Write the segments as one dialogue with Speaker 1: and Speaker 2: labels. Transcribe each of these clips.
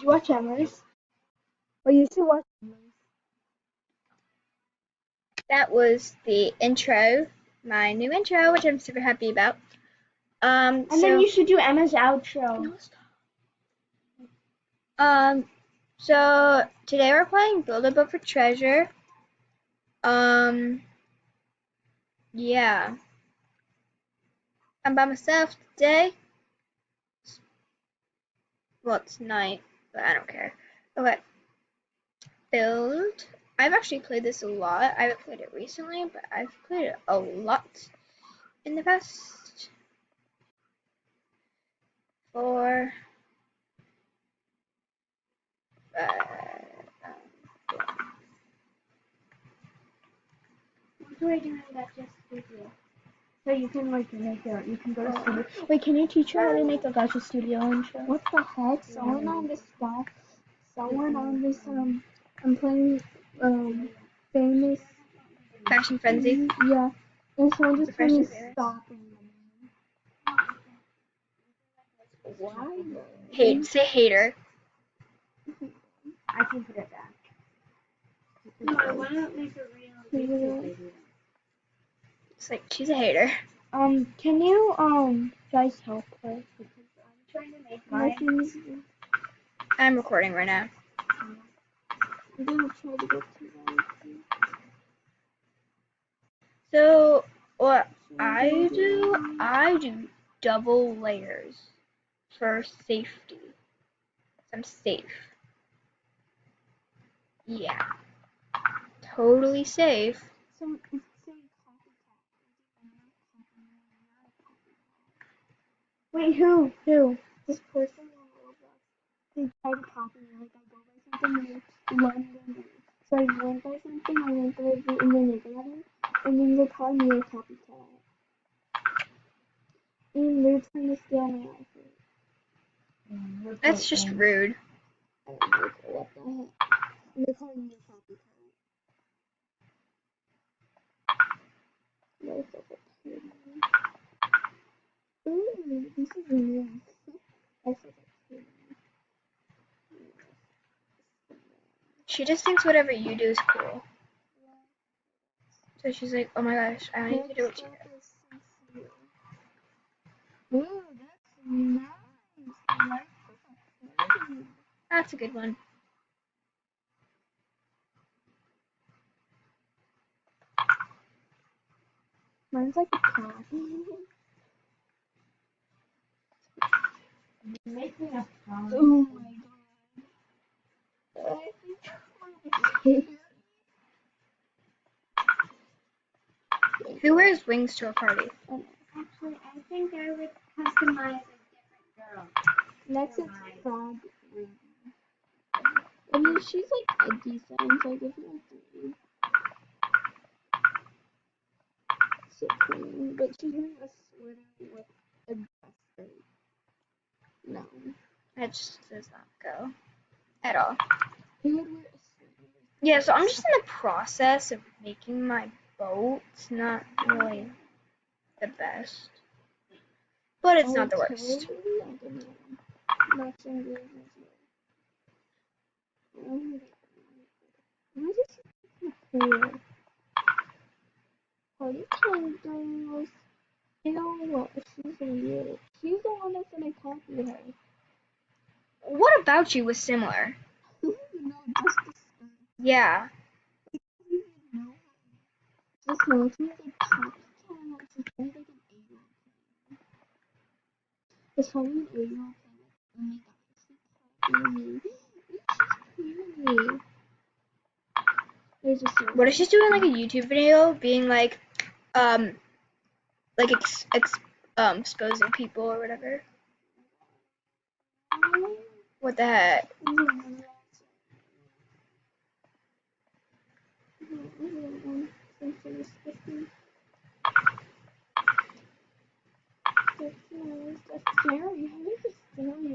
Speaker 1: you watch Emma's? Well, you should watch Emma's.
Speaker 2: That was the intro, my new intro, which I'm super happy about.
Speaker 1: And then you should do Emma's outro.
Speaker 2: No, stop. So today we're playing Build a Boat for Treasure. Yeah. I'm by myself today. Well, it's night, but I don't care. Okay. Build. I've actually played this a lot. I haven't played it recently, but I've played it a lot in the past. 4, 5.
Speaker 1: What do I do in that just studio? So you can like make your, you can go to studio. Wait, can you teach her how to make a gacha studio intro? What the heck? Someone on this stuff. Someone on this I'm playing famous
Speaker 2: Fashion Frenzy.
Speaker 1: Yeah. And someone just told me stop. Why?
Speaker 2: Say hater.
Speaker 1: I can put it back. No, I want to make a real YouTube video.
Speaker 2: It's like she's a hater.
Speaker 1: Can you guys help her? Because I'm trying to make mine.
Speaker 2: I'm recording right now.
Speaker 1: I'm gonna try to get to that.
Speaker 2: So what I do double layers for safety. I'm safe. Yeah. Totally safe.
Speaker 1: So it's saying copycat. Wait, who? This person on Roblox. They tried to copy me. Like I go by something in London. So I went by something, I went by the and then they got it. And then they called me a copycat. And they're trying to steal my outfit.
Speaker 2: That's just rude.
Speaker 1: What the heck? And they're calling me a copycat. No, so ooh, this is new. I feel like
Speaker 2: She just thinks whatever you do is cool. So she's like, oh my gosh, I need to do what you do.
Speaker 1: Ooh, that's nice.
Speaker 2: That's a good one.
Speaker 1: Mine's like a cat. Make me a phone. Oh my god. I think
Speaker 2: Who wears wings to a party?
Speaker 1: actually, I think I would customize a different girl. Next it's Frog. I mean, she's like a decent, so I give her a 3. So clean, but she's wearing a sweater with a dress. No.
Speaker 2: That just does not go at all.
Speaker 1: Who would wear a sweater?
Speaker 2: Yeah, so I'm just in the process of making my boat. It's not really the best, but it's not the worst.
Speaker 1: Party time, girls. You know what? She's weird. She's the one that's gonna copy her.
Speaker 2: What about you was similar?
Speaker 1: No, just the skirt.
Speaker 2: Yeah.
Speaker 1: No. Just no, she's like copycat. She's probably like an 8-year-old. It's probably an 8-year-old. Oh my god, she's copying me. She's pretty.
Speaker 2: What if she's doing like a YouTube video, being like exposing people or whatever? What the heck?
Speaker 1: That's scary. How is it scary?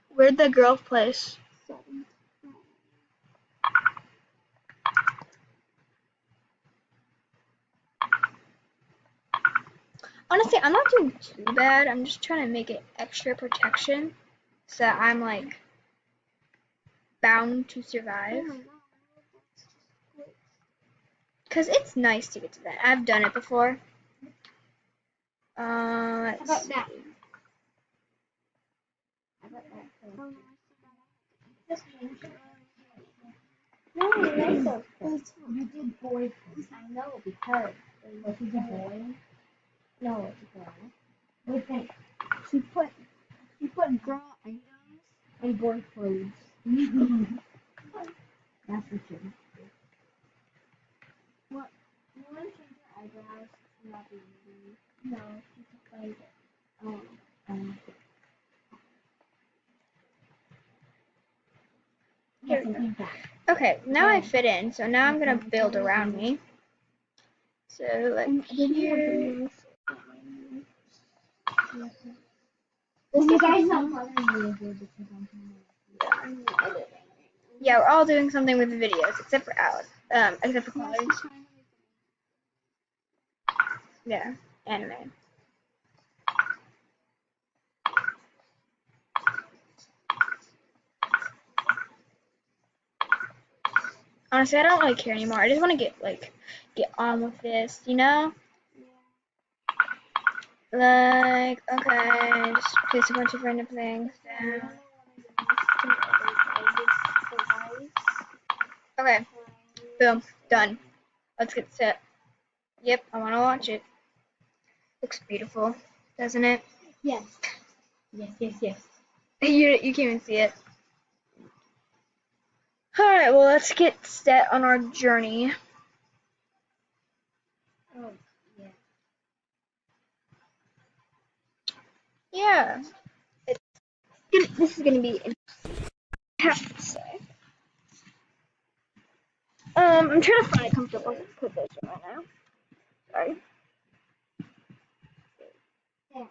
Speaker 2: Where'd the girl place? Honestly, I'm not doing too bad. I'm just trying to make it extra protection so that I'm like bound to survive. Because it's nice to get to that. I've done it before. Let's
Speaker 1: about
Speaker 2: see.
Speaker 1: that? How about that? No, I like those things. You did boy things. I know because was he a boy? No, it's a girl. With it, she put girl items and boy clothes. That's for sure. What? You want to change your eyebrows to not be moving? No, she just like um.
Speaker 2: Here we go. Okay, now I fit in, so now I'm gonna build around me. So like here.
Speaker 1: You guys not bothering me because I'm editing.
Speaker 2: Yeah, we're all doing something with the videos, except for Alex. Except for Chloe. Yeah, anime. Honestly, I don't really care anymore. I just want to get on with this, you know? Like, okay, just place a bunch of random things down. Okay, boom, done. Let's get set. Yep, I want to watch it. Looks beautiful, doesn't it?
Speaker 1: Yes. Yes.
Speaker 2: You can't even see it. Alright, well, let's get set on our journey.
Speaker 1: Oh, yeah.
Speaker 2: Yeah. This is gonna be interesting, I have to say. I'm trying to find a comfortable position right now. Sorry.
Speaker 1: Yeah.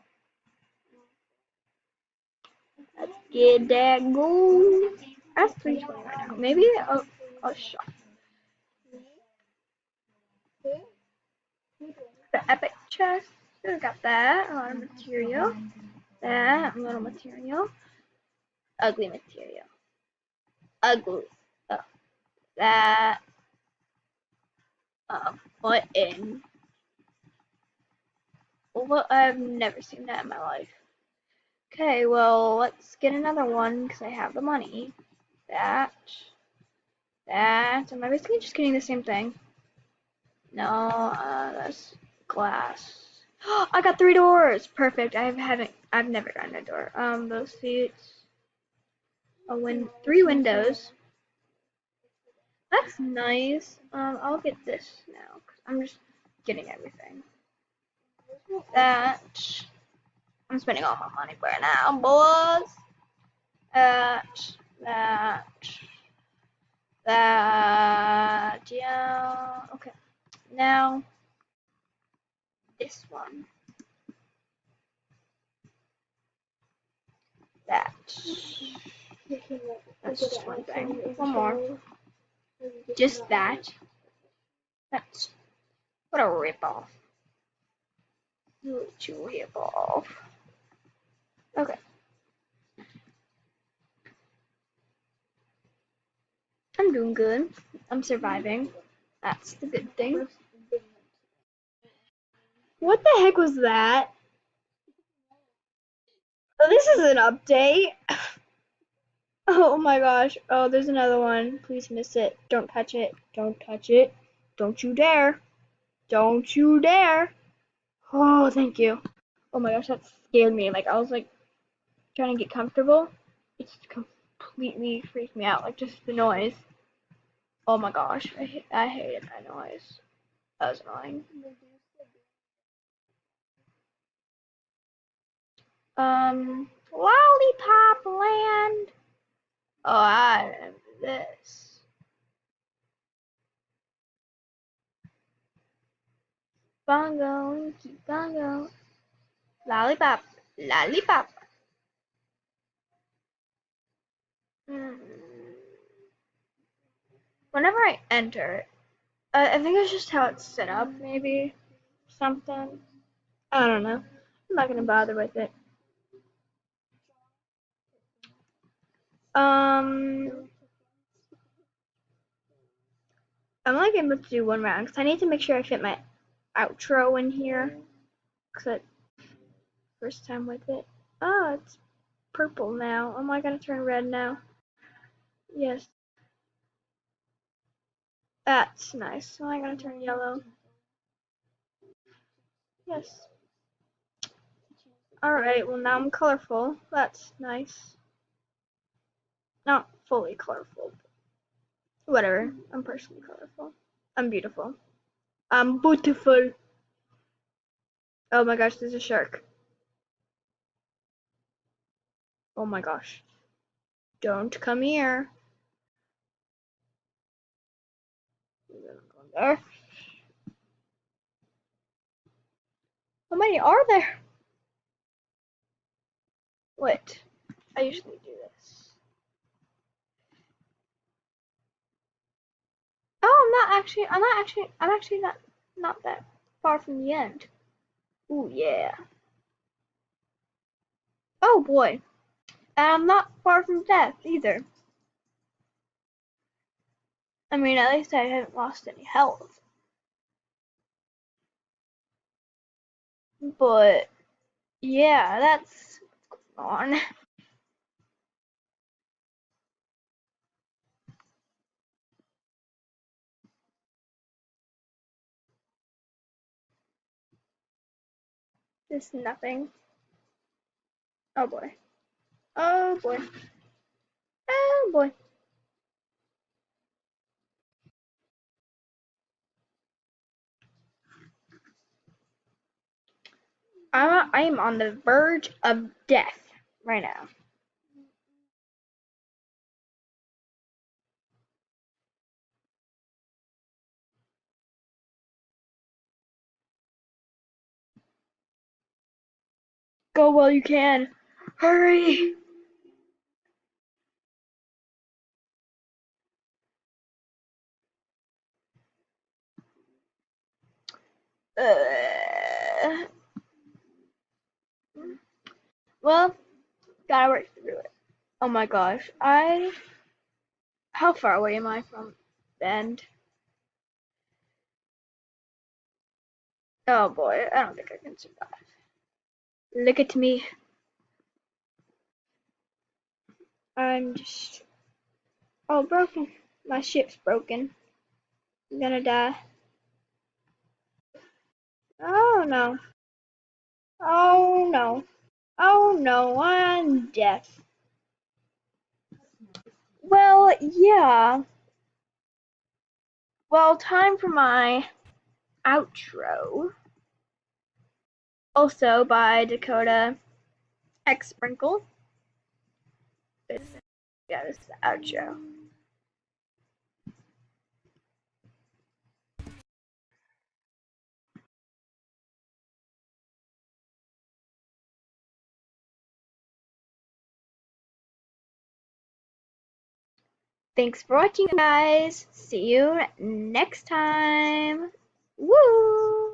Speaker 2: Let's get that gold. That's 320 right now. Maybe I'll shop. The epic chest. So we got that. A lot of material. That. A little material. Ugly material. Ugly. Oh, that. Button. Well, I've never seen that in my life. Okay, well, let's get another one because I have the money. That. That. Am I basically just getting the same thing? No, that's glass. I got 3 doors. Perfect. I've never gotten a door. Those seats. 3 windows. That's nice. I'll get this now because I'm just getting everything. That. I'm spending all my money right now, boys. That. That. That. Yeah. Okay. Now this one. That. That's just one thing. One more. Just that. That's what a ripoff. What a ripoff. Okay. I'm doing good. I'm surviving. That's the good thing. What the heck was that? Oh, this is an update. Oh my gosh. Oh, there's another one. Please miss it. Don't touch it. Don't touch it. Don't you dare. Don't you dare. Oh, thank you. Oh my gosh, that scared me. Like, I was like trying to get comfortable. It's completely freaked me out. Like, just the noise. Oh my gosh. I hated that noise. That was annoying. Lollipop Land. Oh, I remember this. Bongo, keep bongo. Lollipop, lollipop. Mm. Whenever I enter, I think it's just how it's set up, maybe something. I don't know. I'm not gonna bother with it. I'm only able to do one round because I need to make sure I fit my outro in here. Cause first time with it. Oh, it's purple now. Am I gonna turn red now? Yes. That's nice. Am I gonna turn yellow? Yes. Alright, well now I'm colorful. That's nice. Not fully colorful. Whatever. I'm partially colorful. I'm beautiful. I'm beautiful. Oh my gosh, there's a shark. Oh my gosh. Don't come here. There. How many are there? Wait. I usually do this. Oh, I'm actually not that far from the end. Ooh, yeah. Oh boy. And I'm not far from death either. I mean, at least I haven't lost any health. But, yeah, that's what's going on. Just nothing. Oh boy. Oh boy. Oh boy. I am on the verge of death right now. Go while you can. Hurry. Uh, well, gotta work through it. Oh my gosh. How far away am I from the end? Oh boy, I don't think I can survive. Look at me. I'm just. Oh, broken. My ship's broken. I'm gonna die. Oh no. Oh no. Oh no, I'm death. Well, yeah. Well, time for my outro. Also by Dakota X Sprinkle. Yeah, this is the outro. Thanks for watching, guys. See you next time. Woo!